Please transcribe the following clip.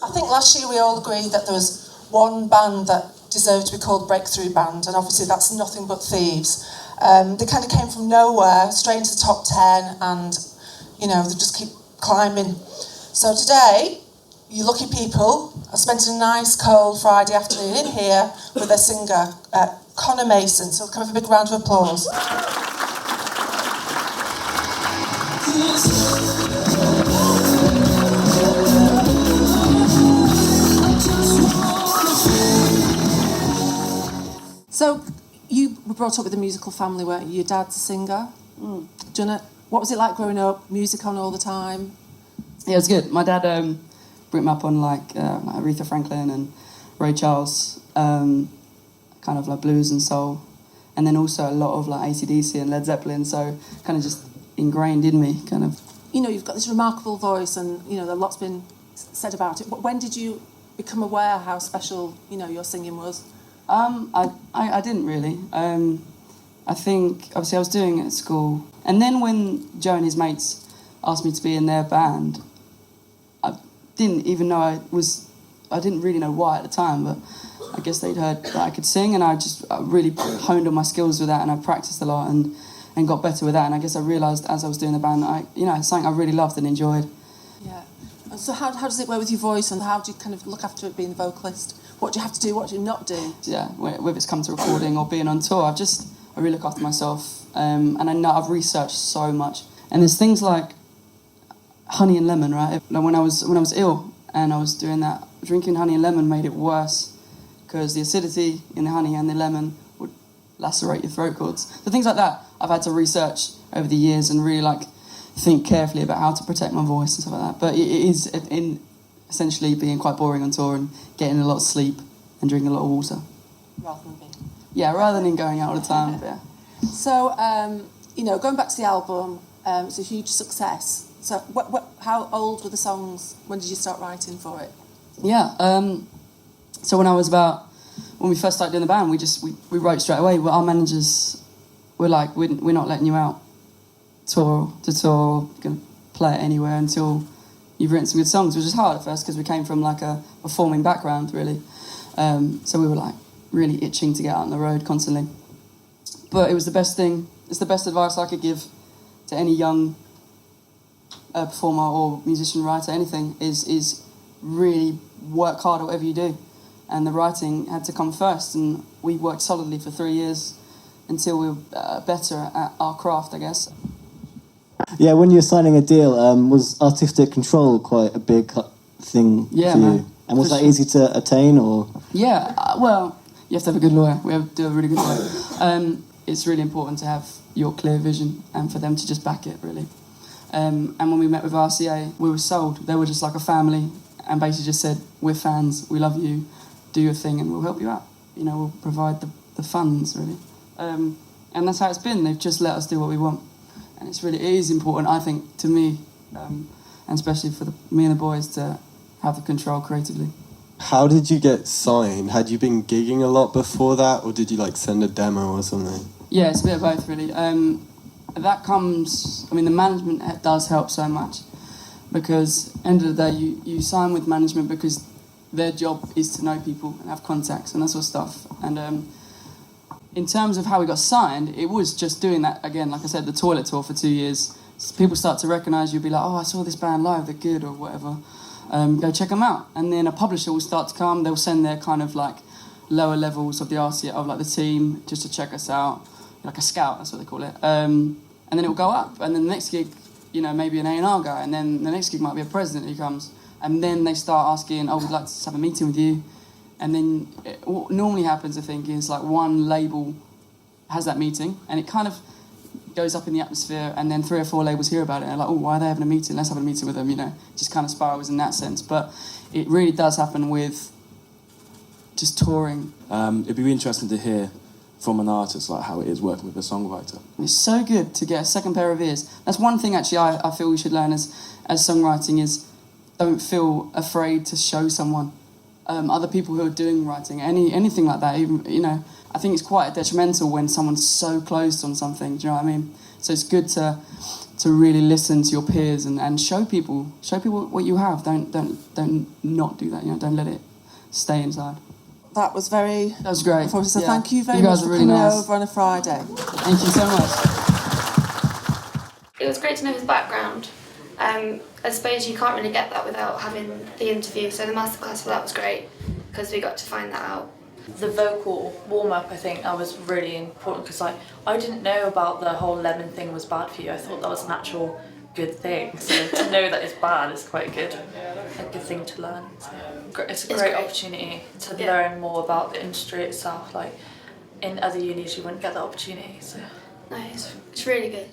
I think last year we all agreed that there was one band that deserved to be called Breakthrough Band, and obviously that's Nothing But Thieves. They kind of came from nowhere, straight into the top 10, and, you know, they just keep climbing. So today, you lucky people are spending a nice cold Friday afternoon in here with their singer, Conor Mason. So come have a big round of applause. So you were brought up with a musical family, weren't you? Your dad's a singer. What was it like growing up? Music on all the time? Yeah, it was good. My dad brought me up on like Aretha Franklin and Ray Charles, kind of like blues and soul, and then also a lot of like AC/DC and Led Zeppelin. So kind of just ingrained in me, kind of. You know, you've got this remarkable voice, and you know, a lot's been said about it. But when did you become aware how special, you know, your singing was? I didn't really. I think, obviously, I was doing it at school. And then when Joe and his mates asked me to be in their band, I didn't even know I didn't really know why at the time, but I guess they'd heard that I could sing, and I really honed on my skills with that, and I practiced a lot and got better with that. And I guess I realised as I was doing the band that it's something I really loved and enjoyed. Yeah. And so how does it work with your voice, and how do you kind of look after it being the vocalist? What do you have to do? What do you not do? Yeah, whether it's come to recording or being on tour, I really look after myself. And I know I've researched so much. And there's things like honey and lemon, right? Like when I was ill and I was doing that, drinking honey and lemon made it worse because the acidity in the honey and the lemon would lacerate your throat cords. So things like that I've had to research over the years and really like think carefully about how to protect my voice and stuff like that. But it is in essentially being quite boring on tour and getting a lot of sleep and drinking a lot of water. Rather than going out all the time. Yeah. So, going back to the album, it's a huge success. So how old were the songs? When did you start writing for it? Yeah, so when we first started doing the band, we wrote straight away. Our managers were like, we're not letting you out tour to tour, going to play it anywhere until you've written some good songs, which is hard at first because we came from like a performing background, really. So we were like really itching to get out on the road constantly. But it was the best thing. It's the best advice I could give to any young performer or musician, writer, anything, is really work hard at whatever you do. And the writing had to come first, and we worked solidly for 3 years until we were better at our craft, I guess. Yeah, when you were signing a deal, was artistic control quite a big thing for you? Man, and was that easy to attain, or? Yeah, well, you have to have a good lawyer. We have to have a really good lawyer. It's really important to have your clear vision and for them to just back it, really. And when we met with RCA, we were sold. They were just like a family and basically just said, we're fans, we love you, do your thing and we'll help you out. You know, we'll provide the funds, really. And that's how it's been. They've just let us do what we want. And it is important, I think, to me, and especially for me and the boys, to have the control creatively. How did you get signed? Had you been gigging a lot before that, or did you like send a demo or something? Yeah, it's a bit of both, really. That comes... I mean, the management does help so much because, end of the day, you sign with management because their job is to know people and have contacts and that sort of stuff. And in terms of how we got signed, it was just doing that, again, like I said, the toilet tour for 2 years. So people start to recognise you, be like, oh, I saw this band live, they're good, or whatever. Go check them out. And then a publisher will start to come, they'll send their kind of like lower levels of the RCA, of like the team, just to check us out, like a scout, that's what they call it. And then it will go up, and then the next gig, you know, maybe an A&R guy, and then the next gig might be a president who comes, and then they start asking, oh, we'd like to have a meeting with you. And then what normally happens, I think, is like one label has that meeting, and it kind of goes up in the atmosphere, and then 3 or 4 labels hear about it, and they're like, oh, why are they having a meeting? Let's have a meeting with them, you know. Just kind of spirals in that sense. But it really does happen with just touring. It'd be interesting to hear from an artist like how it is working with a songwriter. It's so good to get a second pair of ears. That's one thing actually I feel we should learn as songwriting is don't feel afraid to show someone other people who are doing writing, anything like that. Even, you know, I think it's quite detrimental when someone's so closed on something. Do you know what I mean? So it's good to to really listen to your peers and show people what you have. Don't not do that. You know, don't let it stay inside. That was very... That was great. So Yeah. thank you very You guys much are for really coming nice. over on a Friday. Thank you so much. It was great to know his background. I suppose you can't really get that without having the interview, so the masterclass for that was great because we got to find that out. The vocal warm-up, I think that was really important because I didn't know about the whole lemon thing was bad for you. I thought that was an actual good thing. So to know that it's bad is quite good. A good thing to learn. So it's a great opportunity to learn more about the industry itself. Like in other unis you wouldn't get that opportunity. So No, it's really good.